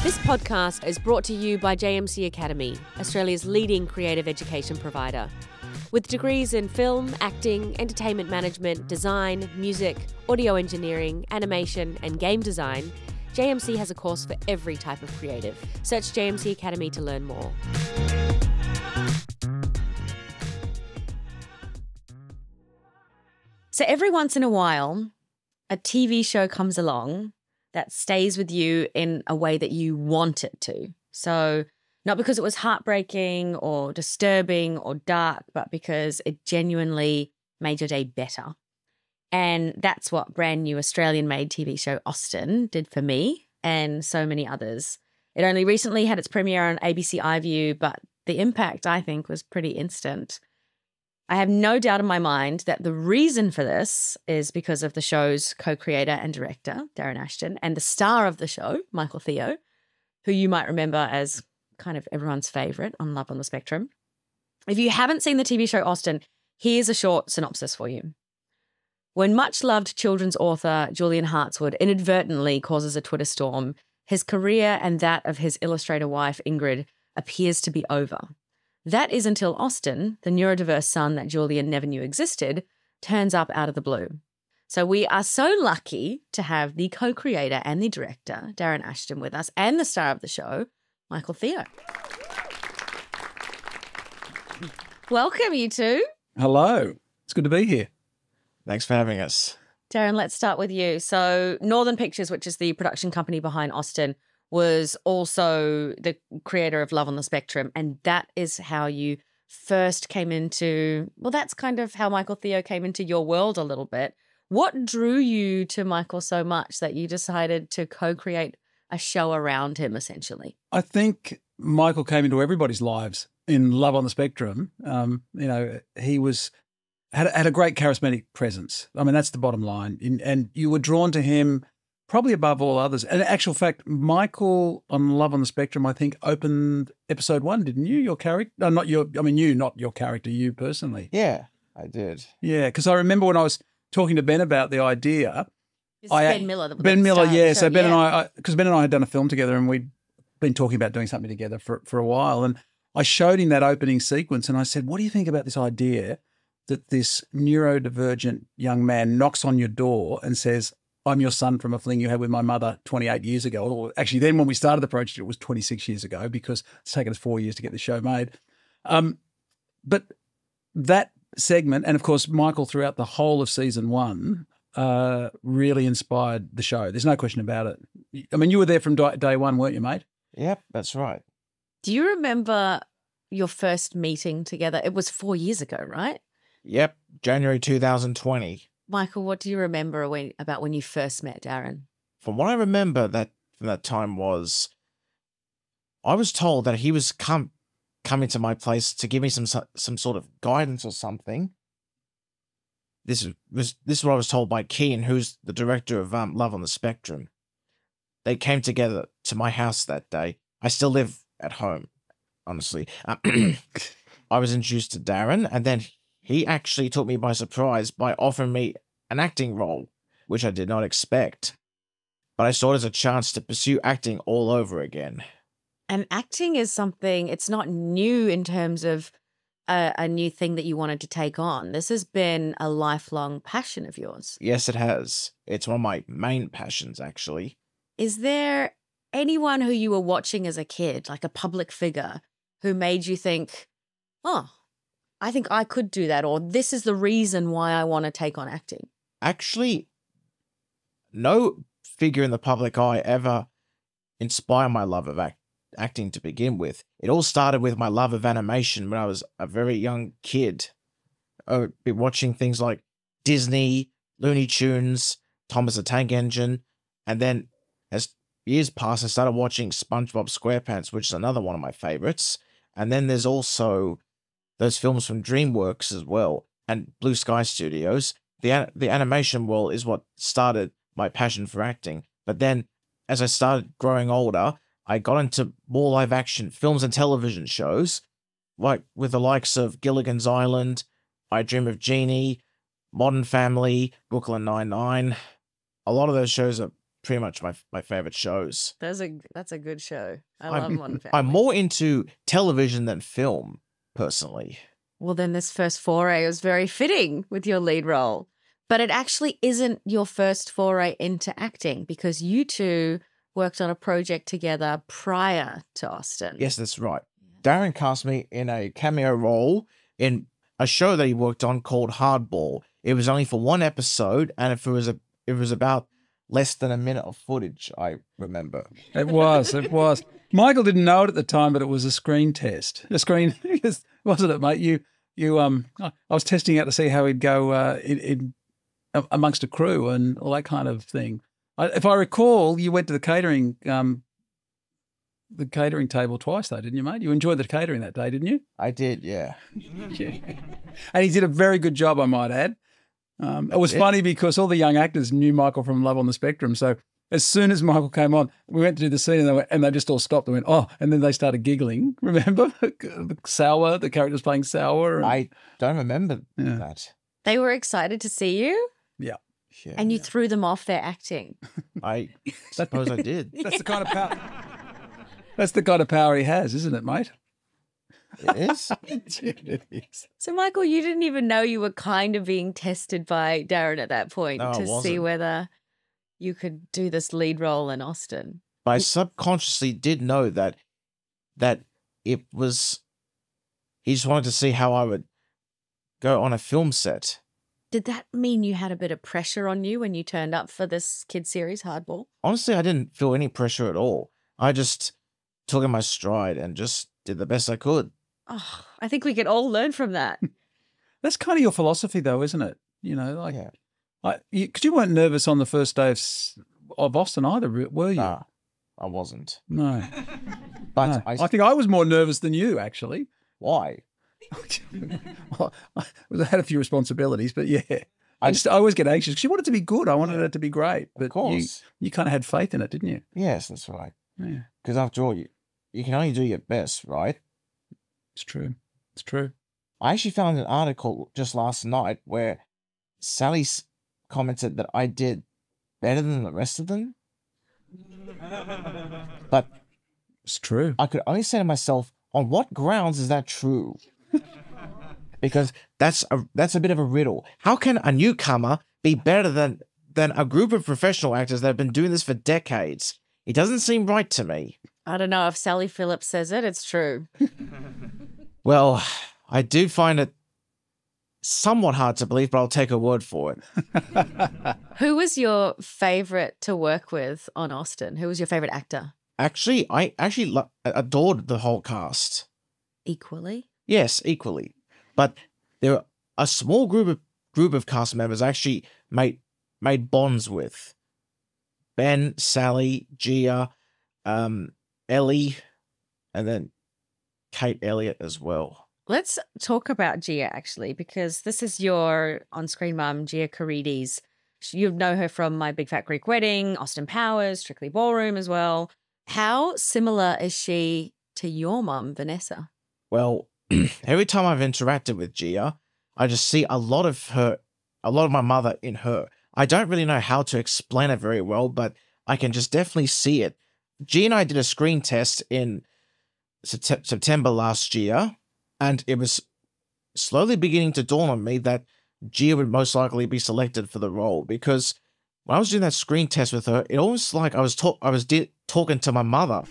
This podcast is brought to you by JMC Academy, Australia's leading creative education provider. With degrees in film, acting, entertainment management, design, music, audio engineering, animation, and game design, JMC has a course for every type of creative. Search JMC Academy to learn more. So every once in a while, a TV show comes along that stays with you in a way that you want it to. So not because it was heartbreaking or disturbing or dark, but because it genuinely made your day better. And that's what brand new Australian-made TV show Austen did for me and so many others. It only recently had its premiere on ABC iView, but the impact, I think, was pretty instant. I have no doubt in my mind that the reason for this is because of the show's co-creator and director, Darren Ashton, and the star of the show, Michael Theo, who you might remember as kind of everyone's favourite on Love on the Spectrum. If you haven't seen the TV show Austen, here's a short synopsis for you. When much-loved children's author Julian Hartswood inadvertently causes a Twitter storm, his career and that of his illustrator wife, Ingrid, appears to be over. That is until Austen, the neurodiverse son that Julian never knew existed, turns up out of the blue. So we are so lucky to have the co-creator and the director, Darren Ashton, with us, and the star of the show, Michael Theo. Welcome, you two. Hello. It's good to be here. Thanks for having us. Darren, let's start with you. So Northern Pictures, which is the production company behind Austen, was also the creator of Love on the Spectrum, and that is how you first came into, well, that's kind of how Michael Theo came into your world a little bit. What drew you to Michael so much that you decided to co-create a show around him, essentially? I think Michael came into everybody's lives in Love on the Spectrum. He had a great charismatic presence. I mean, that's the bottom line. And you were drawn to him probably above all others. And in actual fact, Michael on Love on the Spectrum, I think, opened episode 1, didn't you? Your character? No, not your character, you personally. Yeah, I did. Yeah, because I remember when I was talking to Ben about the idea. Ben Miller. Ben Miller, yeah. So Ben yeah. and I, because Ben and I had done a film together and we'd been talking about doing something together for a while. And I showed him that opening sequence and I said, what do you think about this idea that this neurodivergent young man knocks on your door and says, I'm your son from a fling you had with my mother 28 years ago. Or actually, then when we started the project, it was 26 years ago because it's taken us 4 years to get the show made. But that segment, and of course, Michael throughout the whole of season 1, really inspired the show. There's no question about it. I mean, you were there from day one, weren't you, mate? Yep, that's right. Do you remember your first meeting together? It was 4 years ago, right? Yep, January 2020. Michael, what do you remember about when you first met Darren? From what I remember from that time was, I was told that he was coming to my place to give me some sort of guidance or something. This is what I was told by Keane, who's the director of Love on the Spectrum. They came together to my house that day. I still live at home, honestly. I was introduced to Darren, and then he actually took me by surprise by offering me an acting role, which I did not expect. But I saw it as a chance to pursue acting all over again. And acting is something, it's not new in terms of a new thing that you wanted to take on. This has been a lifelong passion of yours. Yes, it has. It's one of my main passions, actually. Is there anyone who you were watching as a kid, like a public figure, who made you think, oh, I think I could do that, or this is the reason why I want to take on acting? Actually, no figure in the public eye ever inspired my love of acting to begin with. It all started with my love of animation when I was a very young kid. I would be watching things like Disney, Looney Tunes, Thomas the Tank Engine, and then as years passed, I started watching SpongeBob SquarePants, which is another one of my favorites. And then there's also those films from DreamWorks as well, and Blue Sky Studios. The animation world is what started my passion for acting. But then, as I started growing older, I got into more live-action films and television shows, like with the likes of Gilligan's Island, I Dream of Jeannie, Modern Family, Brooklyn Nine-Nine. A lot of those shows are pretty much my favorite shows. That's a good show. I I'm- love Modern Family. I'm more into television than film, personally. Well, then this first foray was very fitting with your lead role. But it actually isn't your first foray into acting because you two worked on a project together prior to Austin. Yes, that's right. Darren cast me in a cameo role in a show that he worked on called Hardball. It was only for one episode, and it was about less than a minute of footage, I remember. It was. Michael didn't know it at the time, but it was a screen test. Wasn't it, mate? I was testing out to see how he'd go in amongst a crew and all that kind of thing. If I recall, you went to the catering table twice, though, didn't you, mate? You enjoyed the catering that day, didn't you? I did, yeah. Yeah. And he did a very good job, I might add. It was funny because all the young actors knew Michael from Love on the Spectrum. So as soon as Michael came on, we went to do the scene and they just all stopped and went, oh, and then they started giggling. Remember? Sour, the character's playing Sour. I don't remember that. They were excited to see you Yeah. Yeah. and you threw them off their acting. I suppose I did. That's the kind of power. That's the kind of power he has, isn't it, mate? It is? It is. So, Michael, you didn't even know you were kind of being tested by Darren at that point No, I to see wasn't. whether you could do this lead role in Austin. But I subconsciously did know that it was, he just wanted to see how I would go on a film set. Did that mean you had a bit of pressure on you when you turned up for this kid series, Hardball? Honestly, I didn't feel any pressure at all. I just took in my stride and just did the best I could. Oh, I think we could all learn from that. That's kind of your philosophy, though, isn't it? You know, like, Yeah. because you weren't nervous on the first day of Austin either, were you? Nah, I wasn't. No. But No. I I think I was more nervous than you, actually. why? Well, I had a few responsibilities, but yeah. I always get anxious because you want it to be good. I wanted it to be great. But Of course. you kind of had faith in it, didn't you? Yes, that's right. Yeah, Because after all, you can only do your best, right? it's true. It's true. I actually found an article just last night where Sally commented that I did better than the rest of them. But It's true. I could only say to myself, on what grounds is that true? Because that's a bit of a riddle. How can a newcomer be better than a group of professional actors that have been doing this for decades? It doesn't seem right to me. I don't know if Sally Phillips says it, it's true. Well, I do find it somewhat hard to believe, but I'll take a word for it. Who was your favorite to work with on Austin? Who was your favorite actor? Actually, I adored the whole cast. Equally? Yes, equally. But there are a small group of cast members I actually made bonds with. Ben, Sally, Gia, Ellie, and then Kate Elliott as well. Let's talk about Gia, actually, because this is your on-screen mum, Gia Carides. You know her from My Big Fat Greek Wedding, Austin Powers, Strictly Ballroom as well. How similar is she to your mum, Vanessa? Well, every time I've interacted with Gia, I just see a lot of my mother in her. I don't really know how to explain it very well, but I can just definitely see it. Gia and I did a screen test in September last year, and it was slowly beginning to dawn on me that Gia would most likely be selected for the role, because when I was doing that screen test with her, it almost like I was talking to my mother.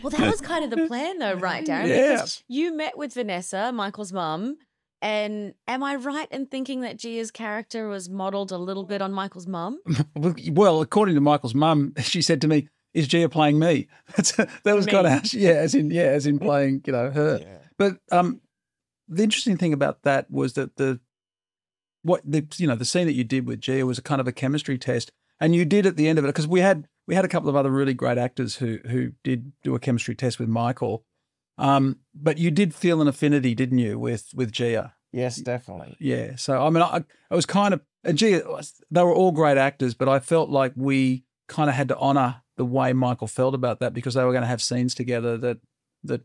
Well, that was kind of the plan, though, right, Darren? Yeah. Because you met with Vanessa, Michael's mum, and am I right in thinking that Gia's character was modelled a little bit on Michael's mum? Well, according to Michael's mum, she said to me, "Is Gia playing me?" That was Me. kind of how she, as in playing, her. Yeah. But the interesting thing about that was that the scene that you did with Gia was a kind of a chemistry test, and you did at the end of it, because we had a couple of other really great actors who did do a chemistry test with Michael, but you did feel an affinity, didn't you, with Gia? Yes, definitely. Yeah. So I mean, I was kind of, and Gia, they were all great actors, but I felt like we kind of had to honour the way Michael felt about that, because they were going to have scenes together that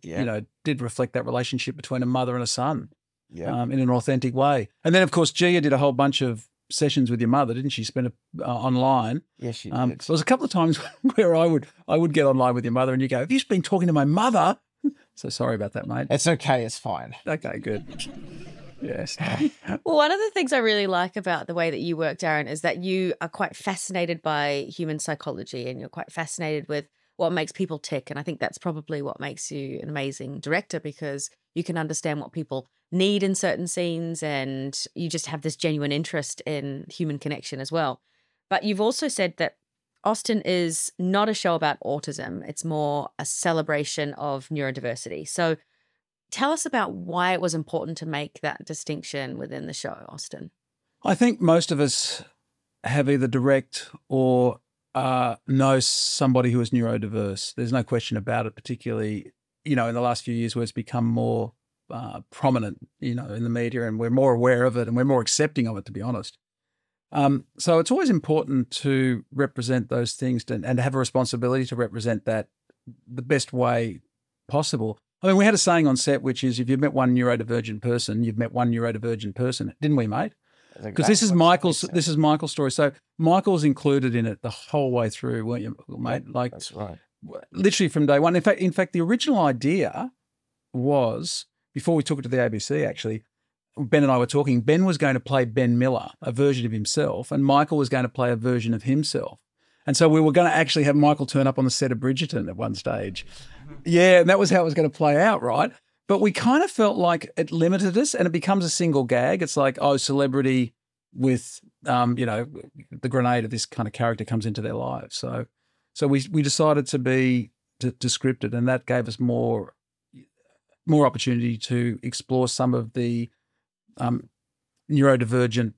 Yeah. did reflect that relationship between a mother and a son. Yeah. In an authentic way. And then, of course, Gia did a whole bunch of sessions with your mother, didn't she? Spend online. Yes, she There did. was a couple of times where I would get online with your mother, and you go, "Have you been talking to my mother?" So sorry about that, mate. It's okay. It's fine. Okay, good. Yes. Well, one of the things I really like about the way that you work, Darren, is that you are quite fascinated by human psychology and you're quite fascinated with what makes people tick. And I think that's probably what makes you an amazing director, because you can understand what people need in certain scenes and you just have this genuine interest in human connection as well. But you've also said that Austen is not a show about autism. It's more a celebration of neurodiversity. So tell us about why it was important to make that distinction within the show, Austen. I think most of us have either direct or know somebody who is neurodiverse. There's no question about it, particularly, in the last few years where it's become more prominent, in the media, and we're more aware of it and we're more accepting of it, to be honest. So it's always important to represent those things and to have a responsibility to represent that the best way possible. I mean, we had a saying on set, which is, if you've met one neurodivergent person, you've met one neurodivergent person, didn't we, mate? Because this is Michael's story. So Michael's included in it the whole way through, weren't you, mate? Like, That's right. literally from day one. In fact, the original idea was, before we took it to the ABC, actually, Ben and I were talking, Ben was going to play Ben Miller, a version of himself, and Michael was going to play a version of himself. And so we were going to actually have Michael turn up on the set of Bridgerton at one stage. Yeah, and that was how it was going to play out, right? But we kind of felt like it limited us, and it becomes a single gag. It's like, celebrity with, the grenade of this kind of character comes into their lives. So we decided to be to scripted, and that gave us more opportunity to explore some of the neurodivergent,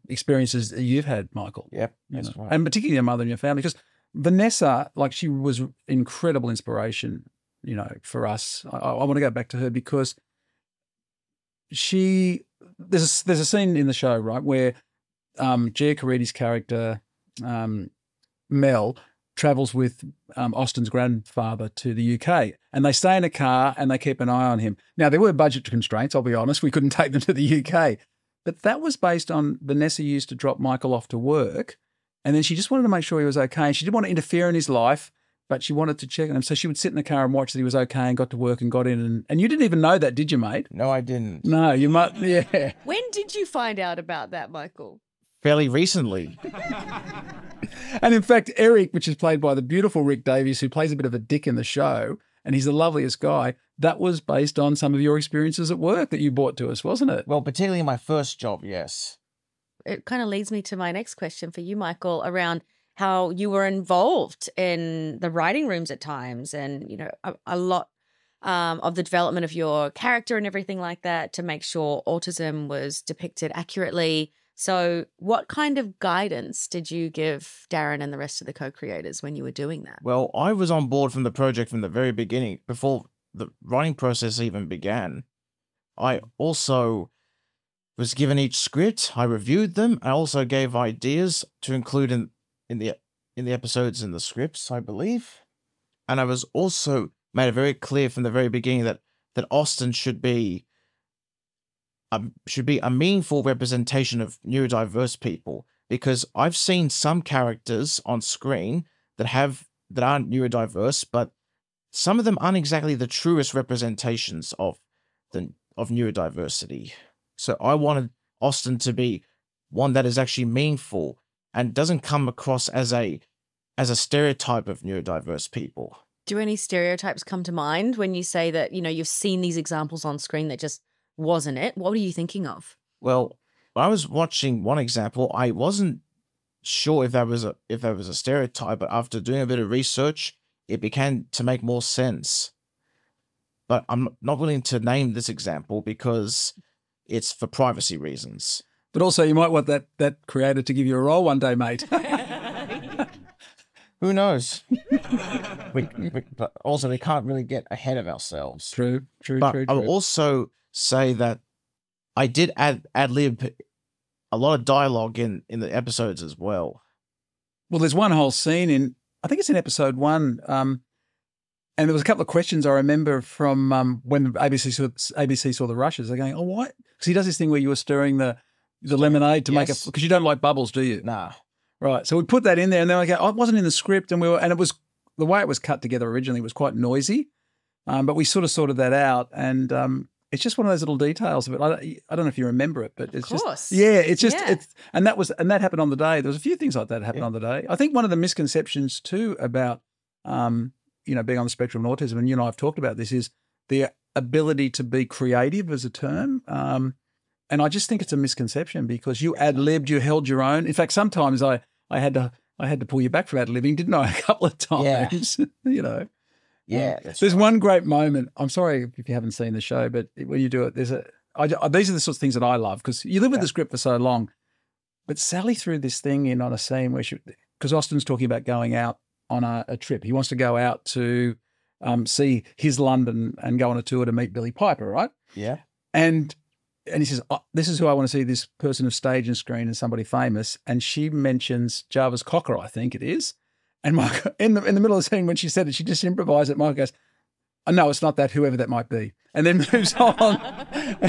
experiences that you've had, Michael. Yep, that's right. And particularly your mother and your family, because Vanessa, she was incredible inspiration, for us. I want to go back to her because there's a scene in the show, right, where Gia Caridi's character, Mel, travels with Austen's grandfather to the UK, and they stay in a car and they keep an eye on him. Now, there were budget constraints, I'll be honest. We couldn't take them to the UK. But that was based on Vanessa used to drop Michael off to work, and then she just wanted to make sure he was okay. And she didn't want to interfere in his life, but she wanted to check on him. So she would sit in the car and watch that he was okay and got to work and got in. And you didn't even know that, did you, mate? No, I didn't. No, you might, yeah. When did you find out about that, Michael? Fairly recently. And in fact, Eric, which is played by the beautiful Rick Davies, who plays a bit of a dick in the show, and he's the loveliest guy, that was based on some of your experiences at work that you brought to us, wasn't it? Well, particularly my first job, yes. It kind of leads me to my next question for you, Michael, around how you were involved in the writing rooms at times and, a lot of the development of your character and everything like that to make sure autism was depicted accurately. So what kind of guidance did you give Darren and the rest of the co-creators when you were doing that? Well, I was on board from the project from the very beginning, before the writing process even began. I also was given each script, I reviewed them, I also gave ideas to include in the episodes in the scripts, I believe. And I was also made it very clear from the very beginning that Austen should be a meaningful representation of neurodiverse people, because I've seen some characters on screen that aren't neurodiverse, but some of them aren't exactly the truest representations of neurodiversity. So I wanted Austen to be one that is actually meaningful and doesn't come across as a stereotype of neurodiverse people. Do any stereotypes come to mind when you say that, you've seen these examples on screen that just wasn't it? What are you thinking of? Well, when I was watching one example, I wasn't sure if that was a stereotype, but after doing a bit of research, it began to make more sense. But I'm not willing to name this example because it's for privacy reasons. But also, you might want that creator to give you a role one day, mate. Who knows? But also, we can't really get ahead of ourselves. True. But I'll also say that I did ad-lib a lot of dialogue in the episodes as well. Well, there's one whole scene I think it's in episode 1, and there was a couple of questions I remember from when ABC saw the rushes. They're going, "Oh, what?" Because he does this thing where you were stirring the the lemonade to make Yes. it, because you don't like bubbles, do you? Nah. Right. So we put that in there, and then I go, oh, it wasn't in the script, and it was the way it was cut together originally was quite noisy, but we sort of sorted that out, and it's just one of those little details of it. I don't know if you remember it, but it's course. just it's just Yeah. and that happened on the day. There was a few things like that happened on the day. I think one of the misconceptions too about being on the spectrum of autism, and you and I have talked about this, is the ability to be creative as a term. And I just think it's a misconception because you ad-libbed, you held your own. In fact, sometimes I had to pull you back from ad-libbing, didn't I? A couple of times, Yeah. There's one great moment. I'm sorry if you haven't seen the show, but when you do it, these are the sorts of things that I love because you live with the script for so long. But Sally threw this thing in on a scene where because Austin's talking about going out on a trip. He wants to go out to see his London and go on a tour to meet Billy Piper, right? Yeah. And he says, this is who I want to see, this person of stage and screen and somebody famous. And she mentions Jarvis Cocker, I think it is. And Michael, in the middle of the scene when she said it, she just improvised it. Michael goes, oh, no, it's not that, whoever that might be. And then moves on.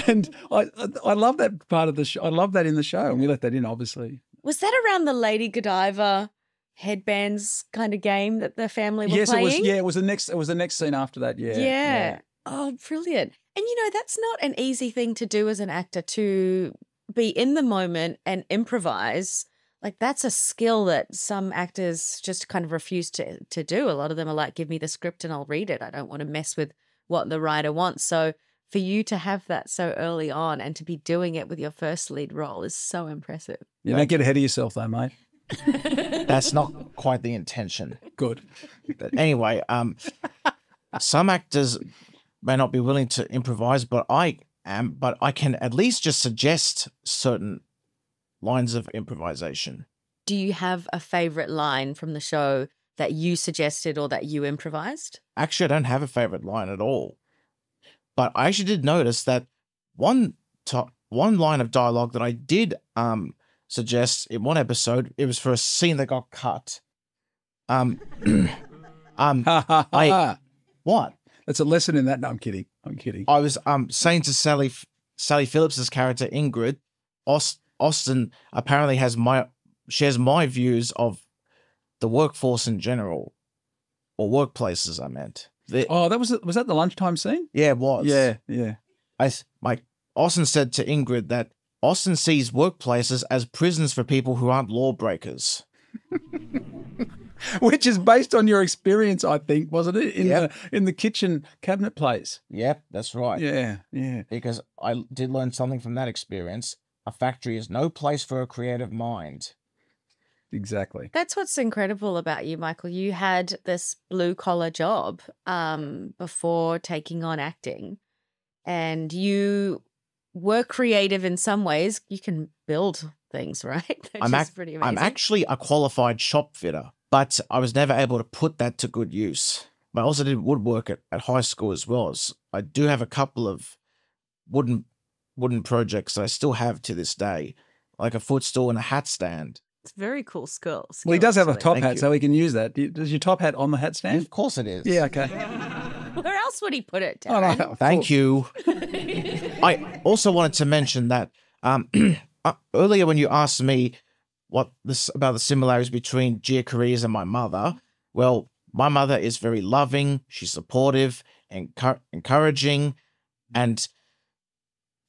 And I love that part of the show. I love that in the show. And we let that in, obviously. Was that around the Lady Godiva headbands kind of game that the family were playing? Yes, it was. Yeah, it was the next scene after that. Yeah. Yeah. Oh, brilliant. And, that's not an easy thing to do as an actor, to be in the moment and improvise. Like, that's a skill that some actors just kind of refuse to do. A lot of them are like, give me the script and I'll read it. I don't want to mess with what the writer wants. So for you to have that so early on and to be doing it with your first lead role is so impressive. You don't get ahead of yourself though, mate. That's not quite the intention. Good. But anyway, some actors may not be willing to improvise, but I am. But I can at least just suggest certain lines of improvisation. Do you have a favorite line from the show that you suggested or that you improvised? Actually, I don't have a favorite line at all. But I actually did notice that one line of dialogue that I did suggest in one episode, it was for a scene that got cut. What? That's a lesson in that. No, I'm kidding. I was saying to Sally Phillips's character Ingrid, Austin apparently shares my views of the workforce in general, or workplaces. I meant. Was that the lunchtime scene? Yeah, it was. Yeah. Austin said to Ingrid that Austin sees workplaces as prisons for people who aren't lawbreakers. Which is based on your experience, I think, wasn't it? In the kitchen cabinet place. Yep, that's right. Yeah. Because I did learn something from that experience. A factory is no place for a creative mind. Exactly. That's what's incredible about you, Michael. You had this blue-collar job before taking on acting, and you were creative in some ways. You can build things, right? I'm actually a qualified shop fitter, but I was never able to put that to good use. But I also did woodwork at high school as well. So I do have a couple of wooden projects that I still have to this day, like a footstool and a hat stand. It's very cool skill. Well, he does have a actually. top Thank hat, you. so he can use that. Does your top hat on the hat stand? Of course it is. Yeah, okay. Where else would he put it, Oh, Darren? no, Thank you. I also wanted to mention that earlier when you asked me about the similarities between Gia Carrillo and my mother, well, my mother is very loving, she's supportive, encouraging, and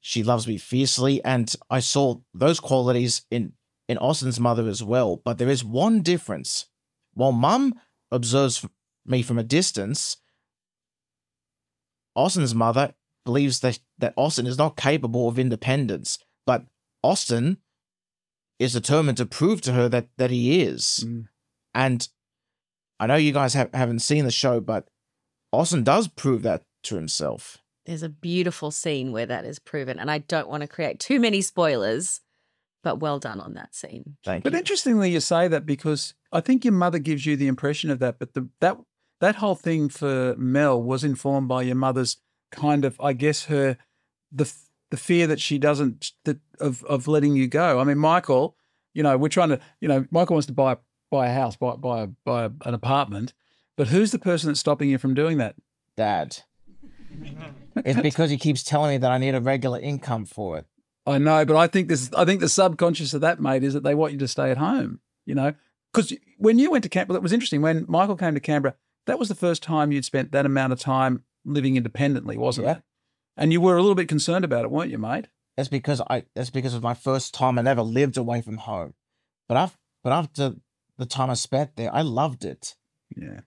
she loves me fiercely, and I saw those qualities in Austin's mother as well. But there is one difference. While Mum observes me from a distance, Austin's mother believes that Austin is not capable of independence, but Austin is determined to prove to her that he is. Mm. And I know you guys haven't seen the show, but Austin does prove that to himself. There's a beautiful scene where that is proven, and I don't want to create too many spoilers, but well done on that scene. Thank But you. interestingly, you say that because I think your mother gives you the impression of that, but that whole thing for Mel was informed by your mother's kind of, I guess, the fear that she doesn't of letting you go. I mean, Michael, we're trying to, Michael wants to buy a house, buy an apartment, but who's the person that's stopping you from doing that? Dad. It's because he keeps telling me that I need a regular income for it. I know, but I think the subconscious of that, mate, is that they want you to stay at home, because when you went to Canberra, it was interesting. When Michael came to Canberra, that was the first time you'd spent that amount of time living independently, wasn't it? And you were a little bit concerned about it, weren't you, mate? That's because of my first time. I never lived away from home, but after the time I spent there, I loved it. Yeah,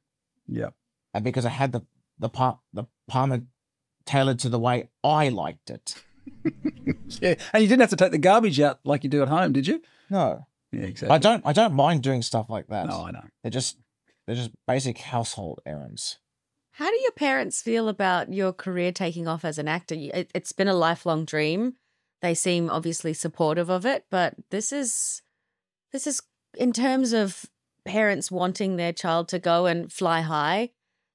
yeah. And because I had the apartment tailored to the way I liked it. Yeah, and you didn't have to take the garbage out like you do at home, did you? No. Yeah, exactly. I don't mind doing stuff like that. No, I know. They're just basic household errands. How do your parents feel about your career taking off as an actor? It's been a lifelong dream. They seem obviously supportive of it, but this is in terms of parents wanting their child to go and fly high.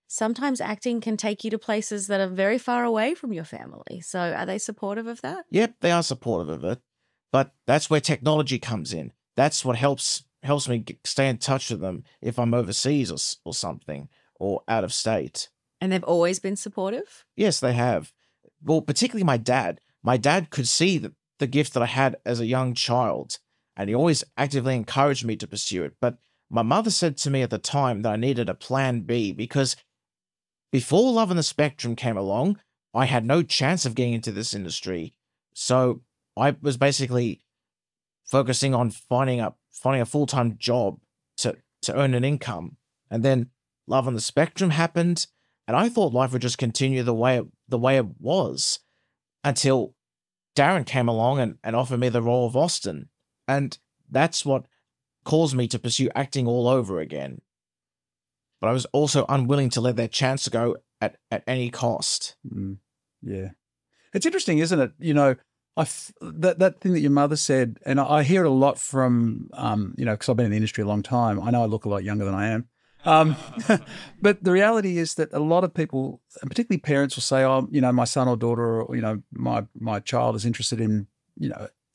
Sometimes acting can take you to places that are very far away from your family. So are they supportive of that? Yep, they are supportive of it. But that's where technology comes in. That's what helps me stay in touch with them if I'm overseas or something, or out of state. And they've always been supportive? Yes, they have. Well, particularly my dad. My dad could see the gift that I had as a young child, and he always actively encouraged me to pursue it. But my mother said to me at the time that I needed a plan B, because before Love on the Spectrum came along, I had no chance of getting into this industry. So I was basically focusing on finding a full-time job to earn an income. And then Love on the Spectrum happened, and I thought life would just continue the way it was until Darren came along and offered me the role of Austin. And that's what caused me to pursue acting all over again. But I was also unwilling to let that chance go at any cost. Yeah. It's interesting, isn't it? That thing that your mother said, and I hear it a lot from, because I've been in the industry a long time. I know I look a lot younger than I am. But the reality is that a lot of people, and particularly parents, will say, my son or daughter, or, my child is interested in,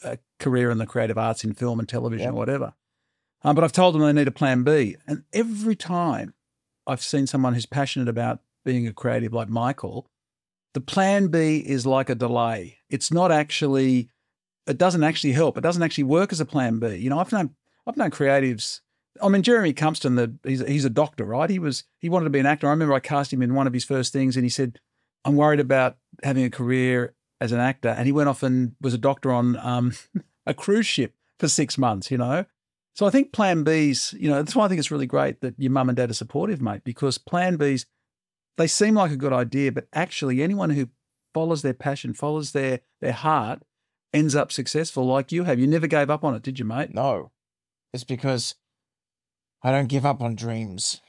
a career in the creative arts in film and television or whatever. But I've told them they need a plan B. And every time I've seen someone who's passionate about being a creative like Michael, the plan B is like a delay. It doesn't actually help. It doesn't actually work as a plan B. I've known creatives. I mean, Jeremy Compston, he's a doctor, right? He wanted to be an actor. I remember I cast him in one of his first things, and he said, "I'm worried about having a career as an actor." And he went off and was a doctor on a cruise ship for 6 months. So I think plan Bs. That's why I think it's really great that your mum and dad are supportive, mate. Because plan Bs, they seem like a good idea, but actually, anyone who follows their passion, follows their heart, ends up successful like you have. You never gave up on it, did you, mate? No, it's because I don't give up on dreams.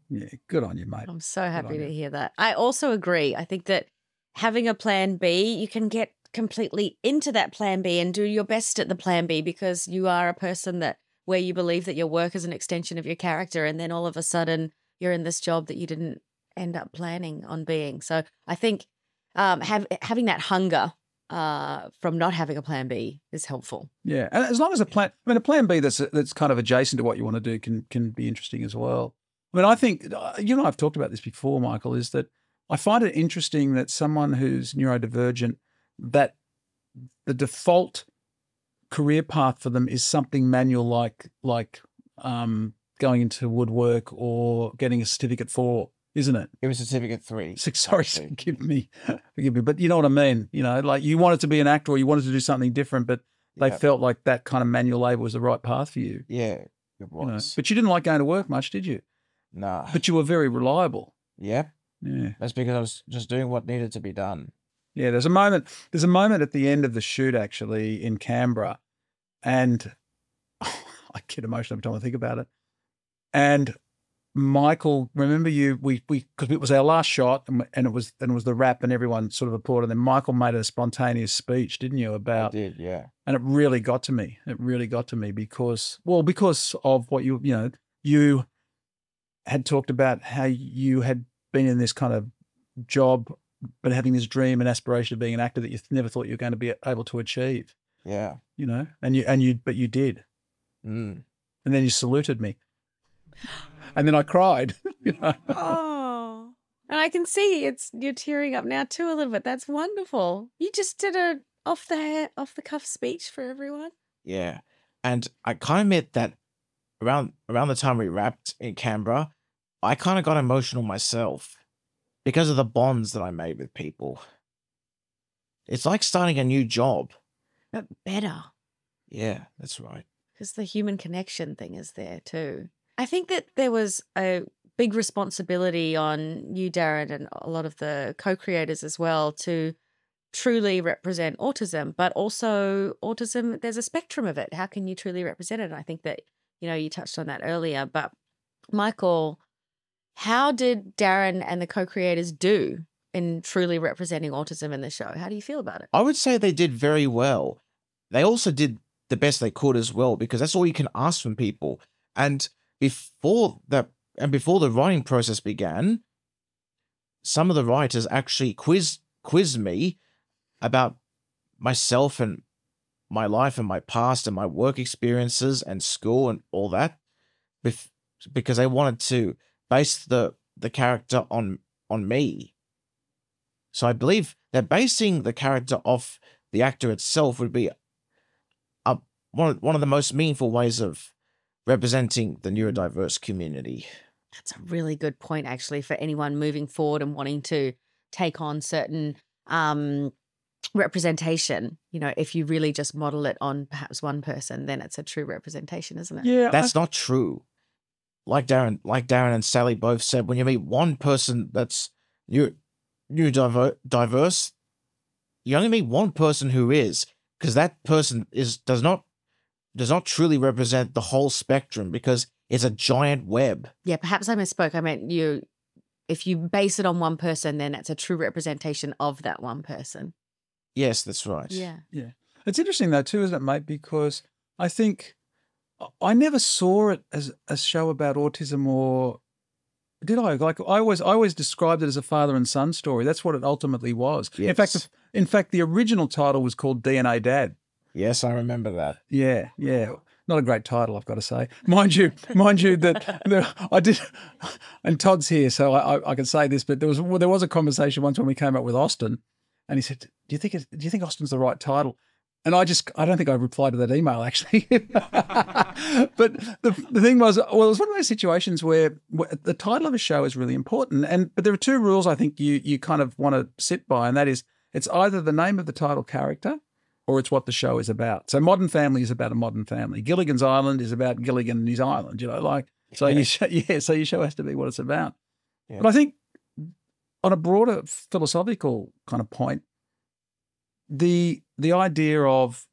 Yeah, good on you, mate. I'm so happy to hear that. I also agree. I think that having a plan B, you can get completely into that plan B and do your best at the plan B, because you are a person where you believe that your work is an extension of your character, and then all of a sudden you're in this job that you didn't end up planning on being. So I think having that hunger from not having a plan B is helpful. Yeah, and as long as a plan B that's kind of adjacent to what you want to do can be interesting as well. I mean, I think you and I have talked about this before, Michael. Is that I find it interesting that someone who's neurodivergent, that the default career path for them is something manual, like going into woodwork or getting a certificate 4, isn't it? It was certificate 3. Sorry, forgive me, but you know what I mean. Like you wanted to be an actor or you wanted to do something different, but they felt like that kind of manual labor was the right path for you. Yeah, it was. But you didn't like going to work much, did you? No. But you were very reliable. Yep. Yeah. That's because I was just doing what needed to be done. Yeah, there's a moment at the end of the shoot actually in Canberra, and I get emotional every time I think about it. And Michael, remember because it was our last shot, and it was the wrap, and everyone sort of applauded. And then Michael made a spontaneous speech, didn't you? I did, yeah. And it really got to me. It really got to me because of what you had talked about, how you had been in this kind of job, but having this dream and aspiration of being an actor that you never thought you were going to be able to achieve. Yeah. But you did. Mm. And then you saluted me. And then I cried. Oh, and I can see you're tearing up now too a little bit. That's wonderful. You just did off the cuff speech for everyone. Yeah. And I kind of admit that around the time we wrapped in Canberra, I kind of got emotional myself because of the bonds that I made with people. It's like starting a new job. But better. Yeah, that's right. Because the human connection thing is there too. I think that there was a big responsibility on you, Darren, and a lot of the co-creators as well to truly represent autism, but also autism, there's a spectrum of it. How can you truly represent it? And I think that, you touched on that earlier, but Michael, how did Darren and the co-creators do in truly representing autism in the show? How do you feel about it? I would say they did very well. They also did the best they could as well, because that's all you can ask from people. And before the writing process began, some of the writers actually quizzed me about myself and my life and my past and my work experiences and school and all that, because they wanted to base the character on me. So I believe that basing the character off the actor itself would be one of the most meaningful ways of representing the neurodiverse community. That's a really good point, actually, for anyone moving forward and wanting to take on certain representation. If you really just model it on perhaps one person, then it's a true representation, isn't it? Yeah, That's not true. Like Darren and Sally both said, when you meet one person that's neurodiverse, you only meet one person who is, because that person does not truly represent the whole spectrum, because it's a giant web. Yeah, perhaps I misspoke. I meant if you base it on one person, then it's a true representation of that one person. Yes, that's right. Yeah. Yeah. It's interesting though too, isn't it, mate? Because I think I never saw it as a show about autism, or did I? Like I always described it as a father and son story. That's what it ultimately was. Yes. In fact, the original title was called DNA Dad. Yes, I remember that. Yeah, yeah. Not a great title, I've got to say. Mind you that I did, and Todd's here, so I can say this, but there was a conversation once when we came up with Austin, and he said, "Do you think Austin's the right title?" And I don't think I replied to that email actually. But the thing was, well, it was one of those situations where the title of a show is really important, but there are two rules I think you kind of want to sit by, and that is it's either the name of the title character, or it's what the show is about. So Modern Family is about a modern family. Gilligan's Island is about Gilligan and his island, So your show has to be what it's about. Yeah. But I think on a broader philosophical kind of point, the idea of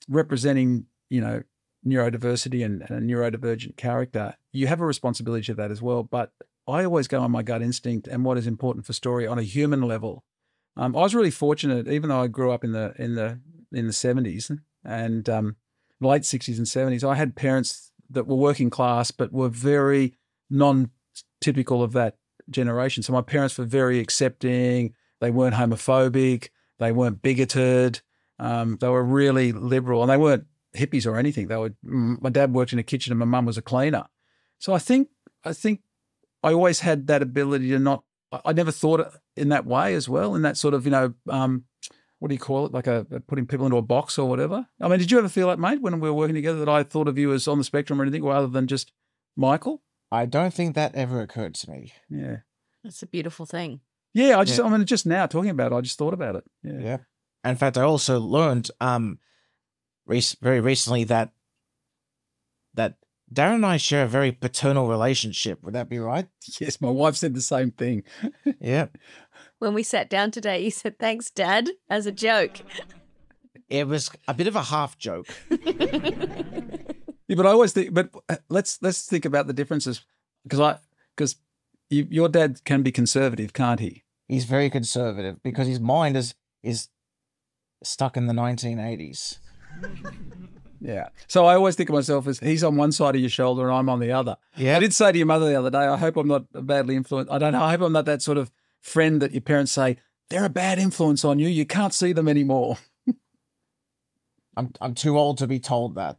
representing, neurodiversity and a neurodivergent character, you have a responsibility to that as well. But I always go on my gut instinct and what is important for story on a human level. I was really fortunate, even though I grew up in the 70s and late 60s and 70s. I had parents that were working class, but were very non-typical of that generation. So my parents were very accepting. They weren't homophobic. They weren't bigoted. They were really liberal, and they weren't hippies or anything. My dad worked in a kitchen, and my mum was a cleaner. So I think I always had that ability to not. I never thought in that way as well, in that sort of, what do you call it, like putting people into a box or whatever. I mean, did you ever feel that, mate, when we were working together, that I thought of you as on the spectrum or anything rather than just Michael? I don't think that ever occurred to me. Yeah. That's a beautiful thing. Yeah, just now talking about it, I just thought about it. Yeah. Yeah. In fact, I also learned very recently that Darren and I share a very paternal relationship. Would that be right? Yes, my wife said the same thing. Yeah. When we sat down today, you said, "Thanks, Dad," as a joke. It was a bit of a half joke. Yeah, but I always think. But let's think about the differences, because your dad can be conservative, can't he? He's very conservative because his mind is stuck in the 1980s. Yeah. So I always think of myself as he's on one side of your shoulder and I'm on the other. Yeah. I did say to your mother the other day, I hope I'm not badly influenced. I don't know. I hope I'm not that sort of friend that your parents say, they're a bad influence on you. You can't see them anymore. I'm too old to be told that.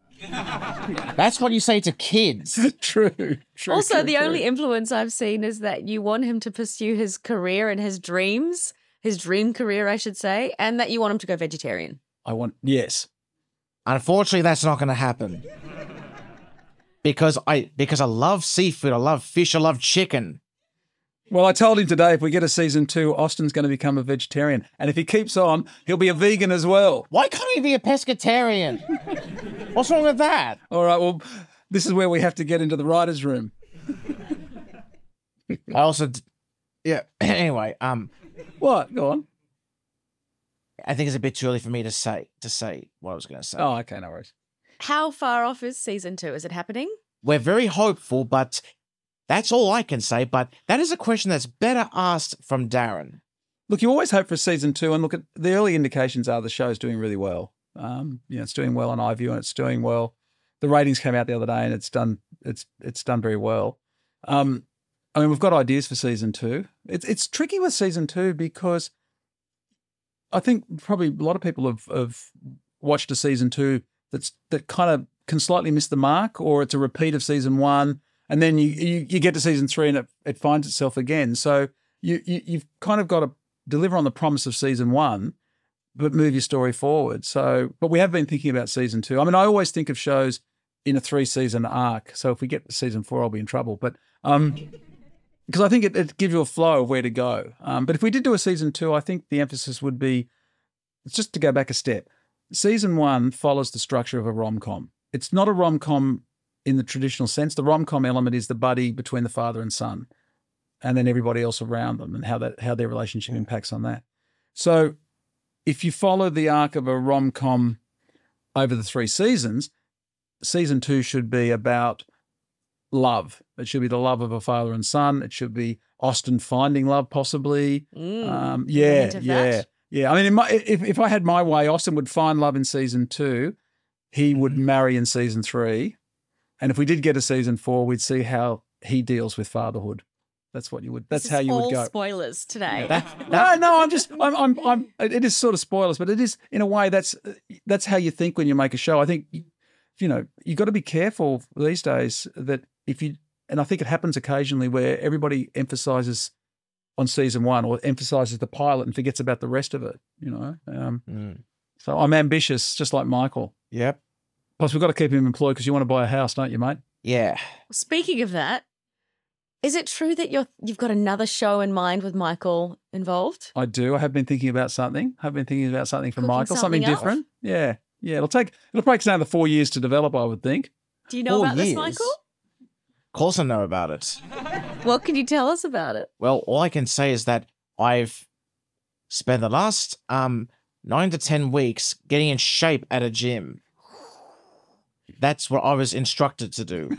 That's what you say to kids. True. Also, the only influence I've seen is that you want him to pursue his career and his dreams. his dream career, I should say, and that you want him to go vegetarian. Yes. Unfortunately, that's not going to happen. Because I love seafood, I love fish, I love chicken. Well, I told him today if we get a season 2, Austin's going to become a vegetarian. And if he keeps on, he'll be a vegan as well. Why can't he be a pescatarian? What's wrong with that? All right, well, this is where we have to get into the writer's room. I also, yeah. Anyway, What? Go on. I think it's a bit too early for me to say what I was going to say. Oh, okay, no worries. How far off is season 2? Is it happening? We're very hopeful, but that's all I can say. But that is a question that's better asked from Darren. Look, you always hope for season 2, and look at the early indications are the show's doing really well. It's doing well on iView, and it's doing well. The ratings came out the other day, and it's done very well. We've got ideas for season 2. It's tricky with season 2 because I think probably a lot of people have watched a season 2 that kind of can slightly miss the mark, or it's a repeat of season 1, and then you get to season 3 and it finds itself again. So you've kind of got to deliver on the promise of season 1, but move your story forward. So, but we have been thinking about season 2. I mean, I always think of shows in a 3-season arc. So if we get to season 4, I'll be in trouble. But because I think it gives you a flow of where to go. But if we did do a season 2, I think the emphasis would be, it's just to go back a step. Season 1 follows the structure of a rom-com. It's not a rom-com in the traditional sense. The rom-com element is the buddy between the father and son, and then everybody else around them and how their relationship impacts on that. So if you follow the arc of a rom-com over the 3 seasons, season 2 should be about love. It should be the love of a father and son. It should be Austin finding love, possibly. Yeah. I mean, if I had my way, Austin would find love in season 2. He would marry in season 3. And if we did get a season 4, we'd see how he deals with fatherhood. That's what you would. That's how you would go. All spoilers today. No. It is sort of spoilers, but it is in a way that's how you think when you make a show. I think you got to be careful these days that and I think it happens occasionally where everybody emphasizes on season 1 or emphasizes the pilot and forgets about the rest of it. So I'm ambitious, just like Michael. Yep. Plus, we've got to keep him employed because you want to buy a house, don't you, mate? Yeah. Speaking of that, is it true that you've got another show in mind with Michael involved? I do. I have been thinking about something. for Cooking Michael, something up? different. Yeah. It'll take us another 4 years to develop, I would think. Do you know 4 about this, years? Michael? Of course I know about it. What can you tell us about it? Well, all I can say is that I've spent the last 9 to 10 weeks getting in shape at a gym. That's what I was instructed to do.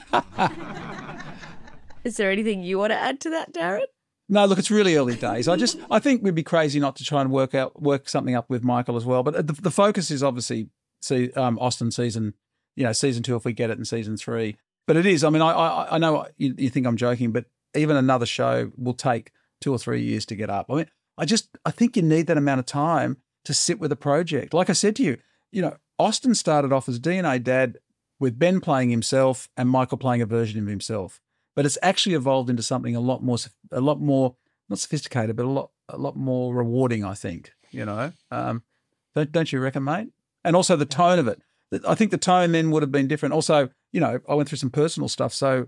Is there anything you want to add to that, Darren? No, look, it's really early days. I think we'd be crazy not to try and work something up with Michael as well. But the focus is obviously Austin season 2 if we get it in season 3. But it is. I mean, I know you think I'm joking, but even another show will take 2 or 3 years to get up. I mean, I think you need that amount of time to sit with a project. Like I said to you, Austin started off as DNA Dad with Ben playing himself and Michael playing a version of himself. But it's actually evolved into something a lot more not sophisticated, but a lot more rewarding, I think. Don't you reckon, mate? And also the tone of it. I think the tone then would have been different. Also, I went through some personal stuff, so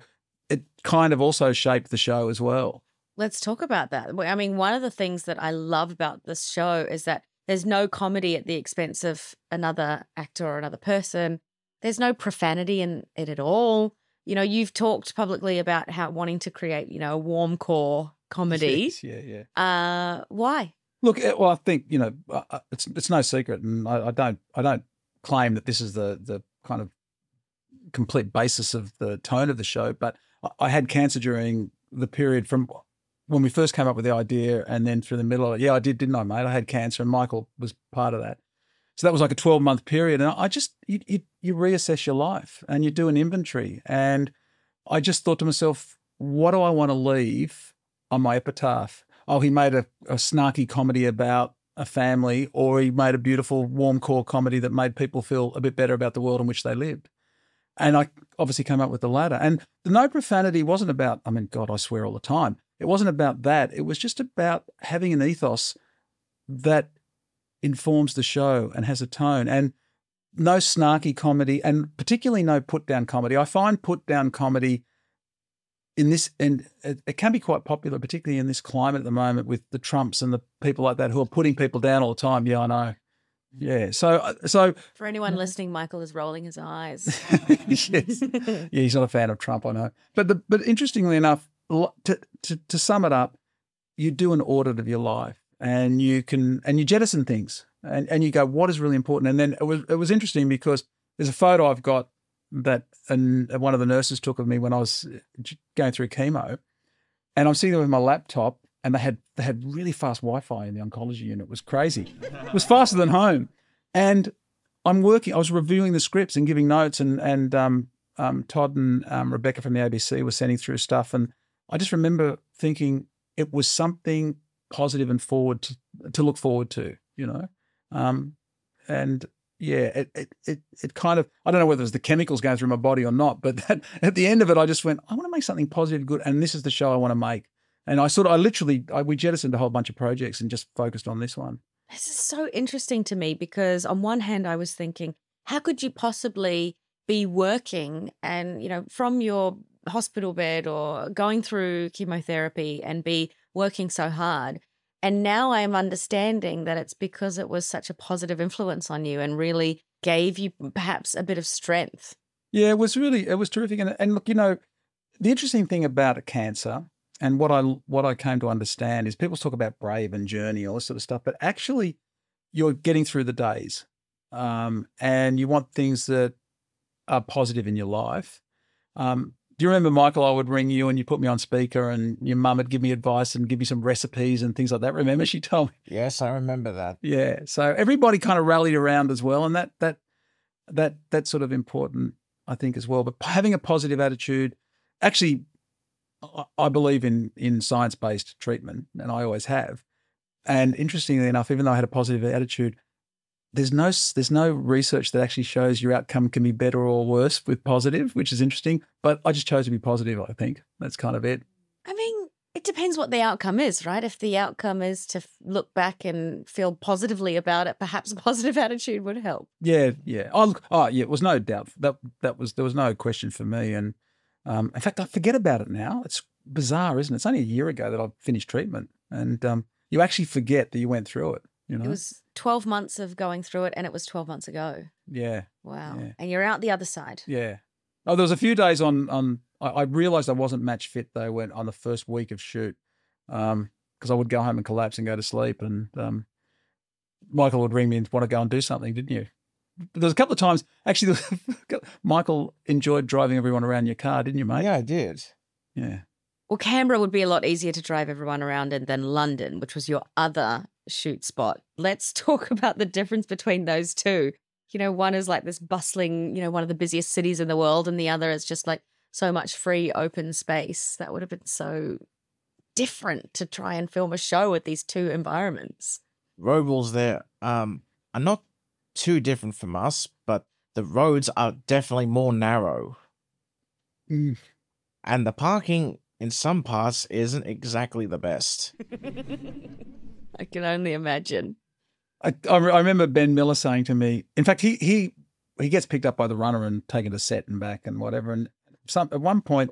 it kind of also shaped the show as well. Let's talk about that. I mean, one of the things that I love about this show is that there's no comedy at the expense of another actor or another person. There's no profanity in it at all. You've talked publicly about how wanting to create, a warm core comedy. Yes, yeah. Why? Look, well, I think it's no secret, and I don't claim that this is the kind of complete basis of the tone of the show. But I had cancer during the period from when we first came up with the idea, and then through the middle of it. Yeah, I did, didn't I, mate? I had cancer, and Michael was part of that. So that was like a 12-month period, and you reassess your life and you do an inventory. And I just thought to myself, what do I want to leave on my epitaph? Oh, he made a snarky comedy about a family, or he made a beautiful warm core comedy that made people feel a bit better about the world in which they lived. And I obviously came up with the latter. And the no profanity wasn't about, God, I swear all the time. It wasn't about that. It was just about having an ethos that informs the show and has a tone, and no snarky comedy, and particularly no put-down comedy. I find put-down comedy in this, and it can be quite popular, particularly in this climate at the moment with the Trumps and the people like that who are putting people down all the time. Yeah, I know. Yeah. So For anyone listening, Michael is rolling his eyes. yes. Yeah, he's not a fan of Trump, I know. But interestingly enough, to sum it up, you do an audit of your life, and you jettison things, and you go, what is really important? And then it was interesting because there's a photo I've got that one of the nurses took of me when I was going through chemo, and I'm sitting there with my laptop, and they had really fast Wi-Fi in the oncology unit. It was crazy. It was faster than home. And I was reviewing the scripts and giving notes, and Todd and Rebecca from the ABC were sending through stuff, and I just remember thinking it was something positive and forward to look forward to, you know. And yeah, it kind of, I don't know whether it was the chemicals going through my body or not, but at the end of it, I just went, I want to make something positive, good, and this is the show I want to make. And we jettisoned a whole bunch of projects and just focused on this one. This is so interesting to me because on one hand, I was thinking, how could you possibly be working and, you know, from your hospital bed or going through chemotherapy and be working so hard? And now I am understanding that it's because it was such a positive influence on you and really gave you perhaps a bit of strength. Yeah, it was terrific. And look, you know, the interesting thing about cancer, and what I came to understand, is people talk about brave and journey, all this sort of stuff, but actually you're getting through the days, and you want things that are positive in your life. Do you remember, Michael, I would ring you and you put me on speaker and your mum would give me advice and give me some recipes and things like that? Remember, she told me. Yes, I remember that. Yeah, so everybody kind of rallied around as well, and that's sort of important, I think, as well. But having a positive attitude, actually, I believe in science-based treatment, and I always have. And interestingly enough, even though I had a positive attitude, there's no research that actually shows your outcome can be better or worse with positive, which is interesting. But I just chose to be positive, I think. That's kind of it. I mean, it depends what the outcome is, right? If the outcome is to look back and feel positively about it, perhaps a positive attitude would help. Yeah. Oh, yeah, it was no doubt. There was no question for me. And in fact, I forget about it now. It's bizarre, isn't it? It's only a year ago that I finished treatment, and you actually forget that you went through it. You know? It was 12 months of going through it, and it was 12 months ago. Yeah. Wow. Yeah. And you're out the other side. Yeah. Oh, there was a few days I realised I wasn't match fit though on the first week of shoot, because I would go home and collapse and go to sleep, and Michael would ring me and want to go and do something, didn't you? There was a couple of times, actually, Michael enjoyed driving everyone around your car, didn't you, mate? Yeah, I did. Yeah. Well, Canberra would be a lot easier to drive everyone around in than London, which was your other shoot spot. Let's talk about the difference between those two. You know, one is like this bustling, you know, one of the busiest cities in the world, and the other is just like so much free open space. That would have been so different to try and film a show with these two environments. Road rules there are not too different from us, but the roads are definitely more narrow. Mm. And the parking in some parts isn't exactly the best. I can only imagine. I remember Ben Miller saying to me, in fact, he gets picked up by the runner and taken to set and back and whatever. And at one point,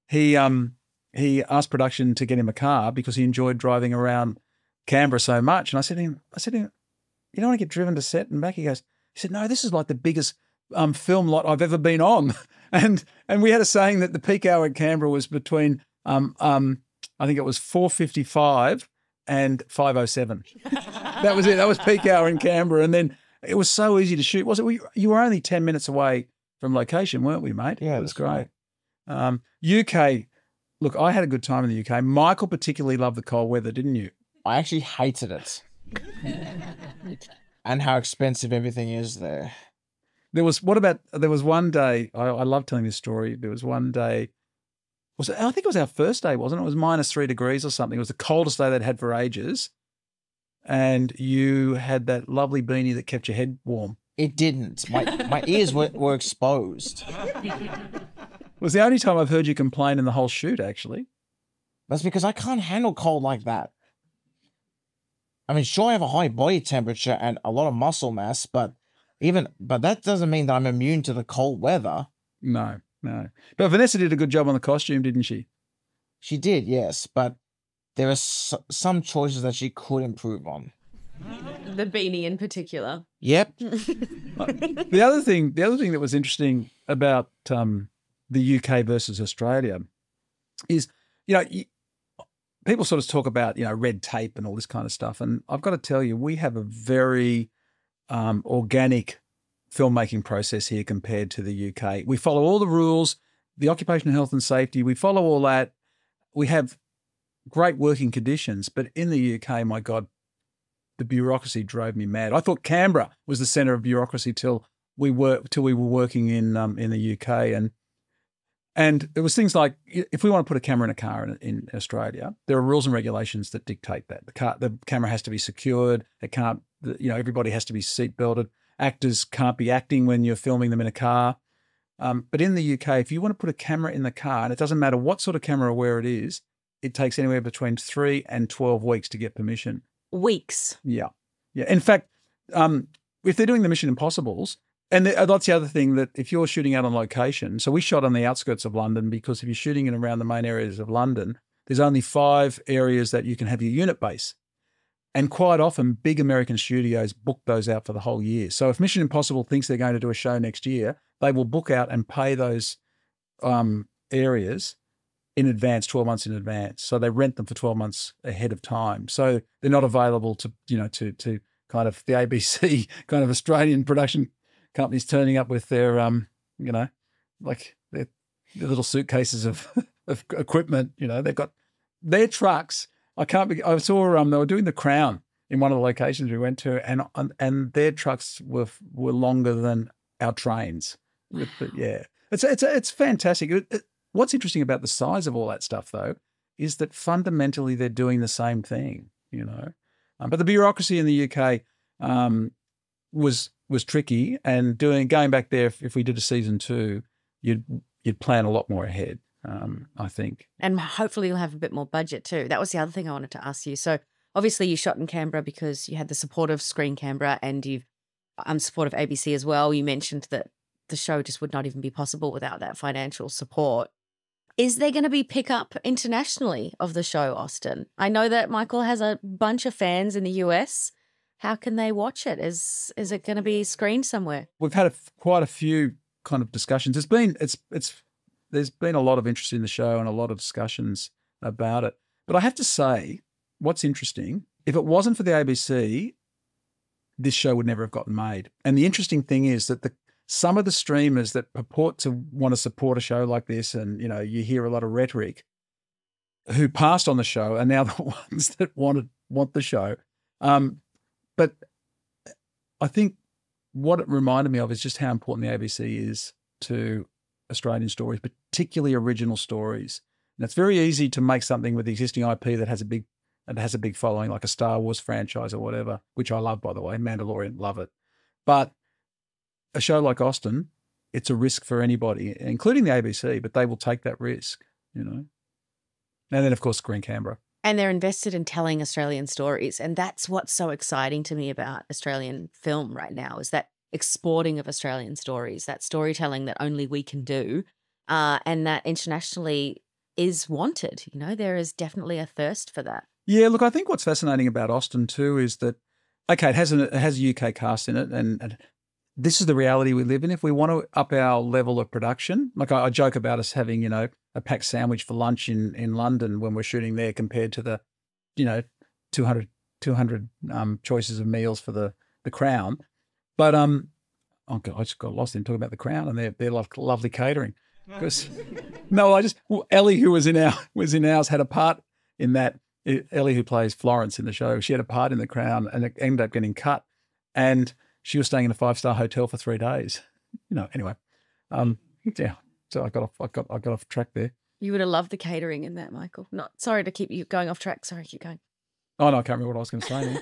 he asked production to get him a car because he enjoyed driving around Canberra so much. And I said to him, you don't want to get driven to set and back? He said, no, this is like the biggest film lot I've ever been on. And we had a saying that the peak hour at Canberra was between I think it was 4:55 and 5:07. That was it. That was peak hour in Canberra. And then it was so easy to shoot. Was it? You were only 10 minutes away from location, weren't we, mate? Yeah, it was great. UK, look, I had a good time in the UK. Michael particularly loved the cold weather, didn't you? I actually hated it. And how expensive everything is there. There was one day, I love telling this story. There was one day, I think it was our first day, wasn't it? It was -3 degrees or something. It was the coldest day they'd had for ages. And you had that lovely beanie that kept your head warm. It didn't. My ears were exposed. It was the only time I've heard you complain in the whole shoot, actually. That's because I can't handle cold like that. I mean, sure, I have a high body temperature and a lot of muscle mass, but that doesn't mean that I'm immune to the cold weather. No. But Vanessa did a good job on the costume, didn't she? She did, yes, but there are some choices that she could improve on. The beanie in particular. Yep. The other thing that was interesting about the UK versus Australia is, people sort of talk about, red tape and all this kind of stuff. And I've got to tell you, we have a very organic filmmaking process here compared to the UK. We follow all the rules, the occupational health and safety. We follow all that. We have great working conditions. But in the UK, my God, the bureaucracy drove me mad. I thought Canberra was the centre of bureaucracy till we were working in the UK. And it was things like, if we want to put a camera in a car in Australia, there are rules and regulations that dictate that. The camera has to be secured. It can't, everybody has to be seat belted. Actors can't be acting when you're filming them in a car. But in the UK, if you want to put a camera in the car, and it doesn't matter what sort of camera or where it is, it takes anywhere between 3 and 12 weeks to get permission. Weeks. Yeah. In fact, if they're doing the Mission Impossibles, and that's the other thing, that if you're shooting out on location, so we shot on the outskirts of London, because if you're shooting in around the main areas of London, there's only 5 areas that you can have your unit base. And quite often, big American studios book those out for the whole year. So if Mission Impossible thinks they're going to do a show next year, they will book out and pay those areas in advance, 12 months in advance. So they rent them for 12 months ahead of time. So they're not available to kind of the ABC kind of Australian production companies turning up with their, like their little suitcases of equipment. They've got their trucks. I saw they were doing The Crown in one of the locations we went to, and their trucks were longer than our trains. But yeah, it's fantastic. What's interesting about the size of all that stuff, though, is that fundamentally they're doing the same thing. But the bureaucracy in the UK was tricky, and going back there, if we did a season 2, you'd plan a lot more ahead. I think. And hopefully you'll have a bit more budget too. That was the other thing I wanted to ask you. So obviously you shot in Canberra because you had the support of Screen Canberra, and you've support of ABC as well. You mentioned that the show just would not even be possible without that financial support. Is there going to be pickup internationally of the show, Austin? I know that Michael has a bunch of fans in the US. How can they watch it? Is it going to be screened somewhere? We've had quite a few kind of discussions. There's been a lot of interest in the show and a lot of discussions about it. But I have to say, what's interesting, if it wasn't for the ABC, this show would never have gotten made. And the interesting thing is that some of the streamers that purport to want to support a show like this, and you hear a lot of rhetoric, who passed on the show are now the ones that want the show. But I think what it reminded me of is just how important the ABC is to Australian stories, particularly original stories. And it's very easy to make something with the existing IP that has a big following, like a Star Wars franchise or whatever, which I love, by the way. Mandalorian, love it. But a show like Austin, it's a risk for anybody, including the ABC, but they will take that risk, And then, of course, Screen Canberra. And they're invested in telling Australian stories. And that's what's so exciting to me about Australian film right now, is that exporting of Australian stories, that storytelling that only we can do, and that internationally is wanted. There is definitely a thirst for that. Yeah, look, I think what's fascinating about Austin too is that, okay, it has a UK cast in it, and this is the reality we live in. If we want to up our level of production, like I joke about us having, a packed sandwich for lunch in London when we're shooting there compared to the, 200 choices of meals for the Crown. But oh God, I just got lost in talking about the Crown and their lovely catering. Because Ellie, who was in ours, had a part in that. Ellie, who plays Florence in the show, she had a part in the Crown and it ended up getting cut, and she was staying in a 5-star hotel for 3 days. Anyway, yeah. So I got off track there. You would have loved the catering in that, Michael. Sorry to keep you going off track. Sorry, keep going. Oh no, I can't remember what I was going to say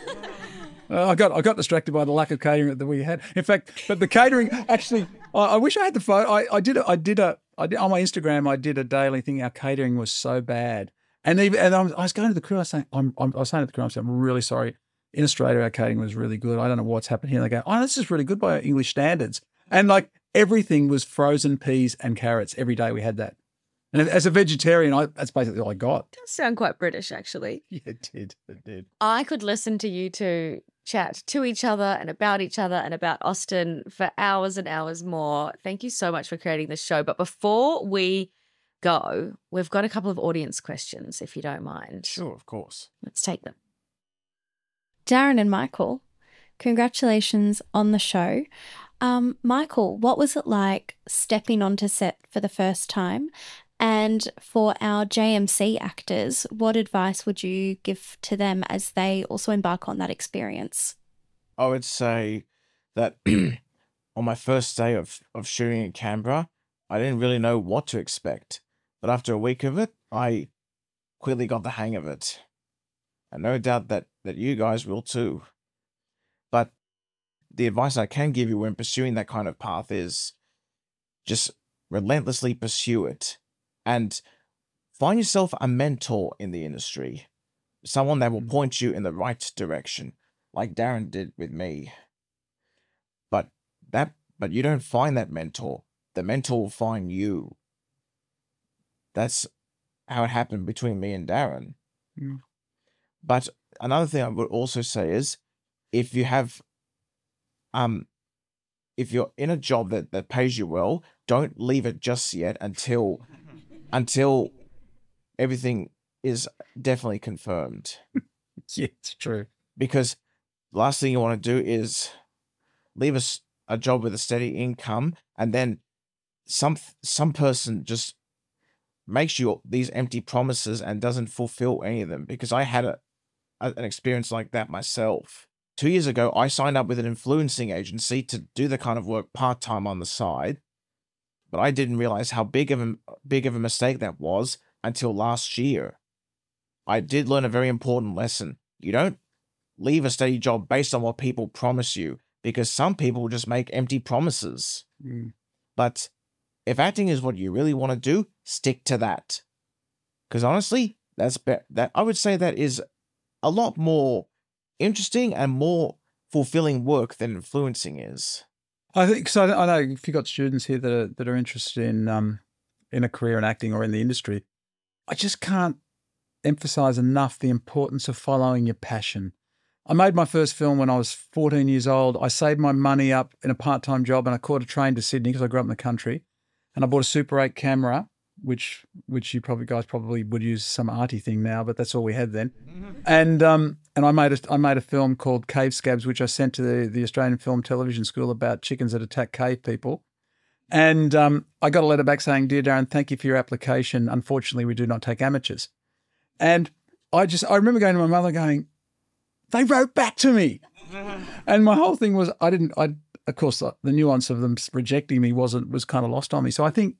now. I got distracted by the lack of catering that we had. In fact, but the catering actually, I wish I had the photo. I did on my Instagram. I did a daily thing. Our catering was so bad, and I was going to the crew. I was saying to the crew, I'm really sorry. in Australia, our catering was really good. I don't know what's happened here. They go, oh, this is really good by English standards. And like everything was frozen peas and carrots. Every day we had that. And as a vegetarian, that's basically all I got. Does sound quite British, actually. Yeah, it did. It did. I could listen to you two chat to each other and about Austin for hours and hours more. Thank you so much for creating this show. But before we go, we've got a couple of audience questions, if you don't mind. Sure, of course. Let's take them. Darren and Michael, congratulations on the show. Michael, what was it like stepping onto set for the first time? And for our JMC actors, what advice would you give to them as they also embark on that experience? I would say that on my first day of shooting in Canberra, I didn't really know what to expect. But after a week of it, I quickly got the hang of it. And no doubt that you guys will too. But the advice I can give you when pursuing that kind of path is just relentlessly pursue it. And find yourself a mentor in the industry. Someone that will point you in the right direction, like Darren did with me. But you don't find that mentor. The mentor will find you. That's how it happened between me and Darren. Mm. But another thing I would also say is if you have if you're in a job that pays you well, don't leave it just yet until everything is definitely confirmed. Yeah, it's true. Because the last thing you want to do is leave a job with a steady income, and then some person just makes you these empty promises and doesn't fulfill any of them. Because I had an experience like that myself. 2 years ago, I signed up with an influencing agency to do the kind of work part-time on the side. But I didn't realize how big of a mistake that was until last year. I did learn a very important lesson. You don't leave a steady job based on what people promise you, because some people just make empty promises. Mm. But if acting is what you really want to do, stick to that. Because honestly, that I would say that is a lot more interesting and more fulfilling work than influencing is. I think so. I know if you've got students here that are interested in a career in acting or in the industry, I just can't emphasize enough the importance of following your passion. I made my first film when I was 14 years old. I saved my money up in a part-time job and I caught a train to Sydney because I grew up in the country, and I bought a Super 8 camera, which you guys probably would use some arty thing now, but that's all we had then. And I made a film called Cave Scabs, which I sent to the Australian Film Television School about chickens that attack cave people. And I got a letter back saying, "Dear Darren, thank you for your application. Unfortunately, we do not take amateurs." And I remember going to my mother going, "They wrote back to me." And my whole thing was, of course, the nuance of them rejecting me was kind of lost on me. So I think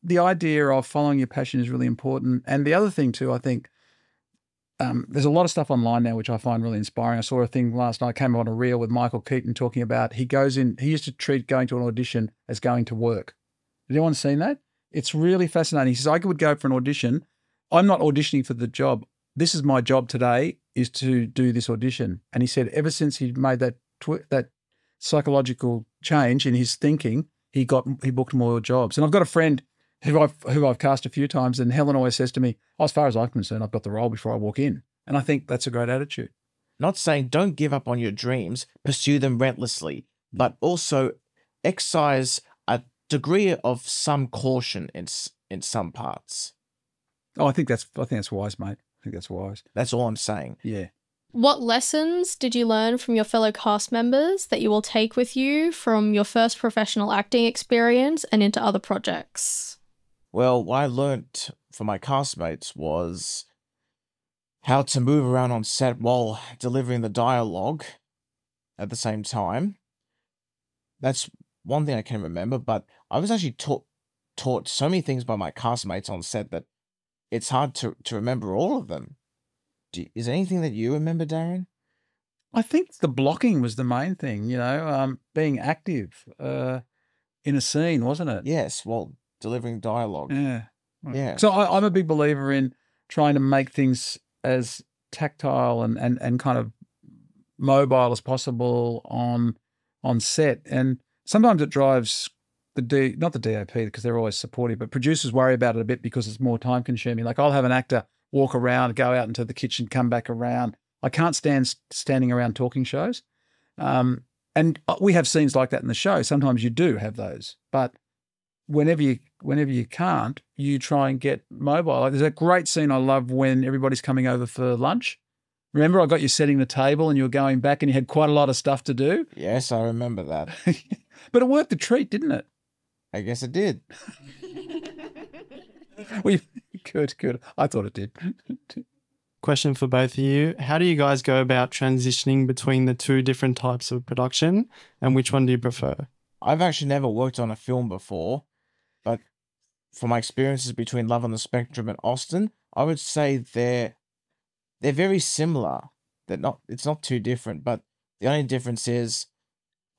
the idea of following your passion is really important. And the other thing too, I think there's a lot of stuff online now which I find really inspiring. I saw a thing last night, came on a reel with Michael Keaton talking about he used to treat going to an audition as going to work. Has anyone seen that? It's really fascinating. He says, I would go for an audition. I'm not auditioning for the job. This is my job today, is to do this audition. And he said ever since he made that psychological change in his thinking, he booked more jobs. And I've got a friend who I've cast a few times, and Helen always says to me, "Oh, as far as I'm concerned, I've got the role before I walk in." And I think that's a great attitude. Not saying don't give up on your dreams, pursue them relentlessly, but also exercise a degree of some caution in some parts. Oh, I think that's wise, mate. I think that's wise. That's all I'm saying. Yeah. What lessons did you learn from your fellow cast members that you will take with you from your first professional acting experience and into other projects? Well, what I learnt from my castmates was how to move around on set while delivering the dialogue at the same time. That's one thing I can remember, but I was actually taught so many things by my castmates on set that it's hard to remember all of them. Is there anything that you remember, Darren? I think the blocking was the main thing, being active in a scene, wasn't it? Yes, well, delivering dialogue. Yeah. Yeah. So I'm a big believer in trying to make things as tactile and kind of mobile as possible on set. And sometimes it drives not the DOP because they're always supportive, but producers worry about it a bit because it's more time consuming. Like I'll have an actor walk around, go out into the kitchen, come back around. I can't stand standing around talking shows. And we have scenes like that in the show. Sometimes you do have those, but whenever you can't, you try and get mobile. Like there's a great scene I love when everybody's coming over for lunch. Remember, I got you setting the table and you were going back and you had quite a lot of stuff to do. Yes, I remember that. But it worked a treat, didn't it? I guess it did. Good. I thought it did. Question for both of you. How do you guys go about transitioning between the two different types of production, and which one do you prefer? I've actually never worked on a film before, but from my experiences between Love on the Spectrum and Austen, I would say they're very similar. It's not too different, but the only difference is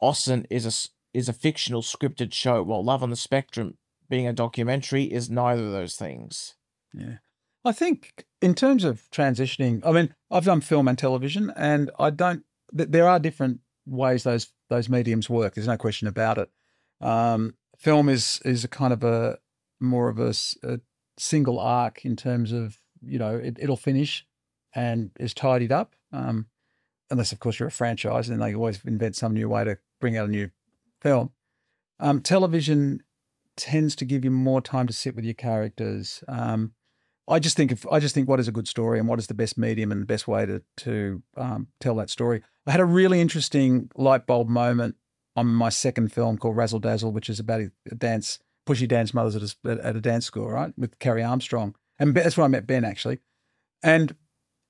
Austen is a fictional scripted show, while Love on the Spectrum, being a documentary, is neither of those things. Yeah. I think in terms of transitioning, I mean, I've done film and television, and there are different ways those mediums work. There's no question about it. Film is a kind of a more of a single arc in terms of, it'll finish and is tidied up, unless of course you're a franchise and they always invent some new way to bring out a new film. Television tends to give you more time to sit with your characters. I just think what is a good story and what is the best medium and the best way to tell that story. I had a really interesting light bulb moment on my second film called Razzle Dazzle, which is about a pushy dance mothers at a dance school, right, with Kerry Armstrong, and that's where I met Ben actually. And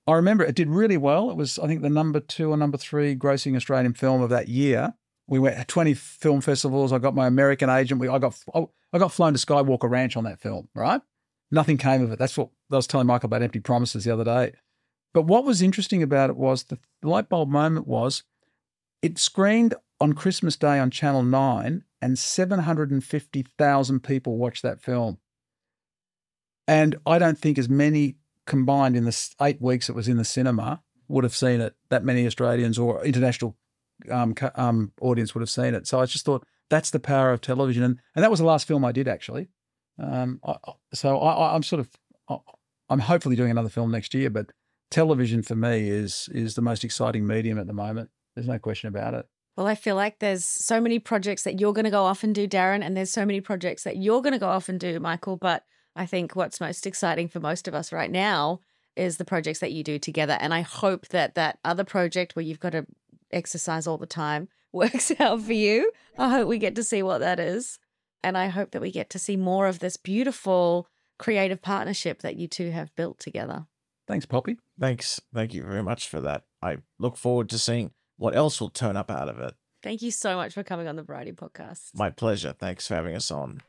I remember it did really well. It was, I think, the number 2 or number 3 grossing Australian film of that year. We went to 20 film festivals. I got my American agent. I got flown to Skywalker Ranch on that film, right? Nothing came of it. That's what I was telling Michael about Empty Promises the other day. But what was interesting about it was the light bulb moment was it screened on Christmas Day on Channel 9 and 750,000 people watched that film. And I don't think as many combined in the 8 weeks it was in the cinema would have seen it, that many Australians or international audience would have seen it. So I just thought that's the power of television. And that was the last film I did actually. I'm hopefully doing another film next year, but television for me is the most exciting medium at the moment. There's no question about it. Well, I feel like there's so many projects that you're going to go off and do, Darren, and there's so many projects that you're going to go off and do, Michael. But I think what's most exciting for most of us right now is the projects that you do together. And I hope that other project where you've got to exercise all the time works out for you. I hope we get to see what that is. And I hope that we get to see more of this beautiful creative partnership that you two have built together. Thanks, Poppy. Thanks. Thank you very much for that. I look forward to seeing what else will turn up out of it. Thank you so much for coming on the Variety Podcast. My pleasure. Thanks for having us on.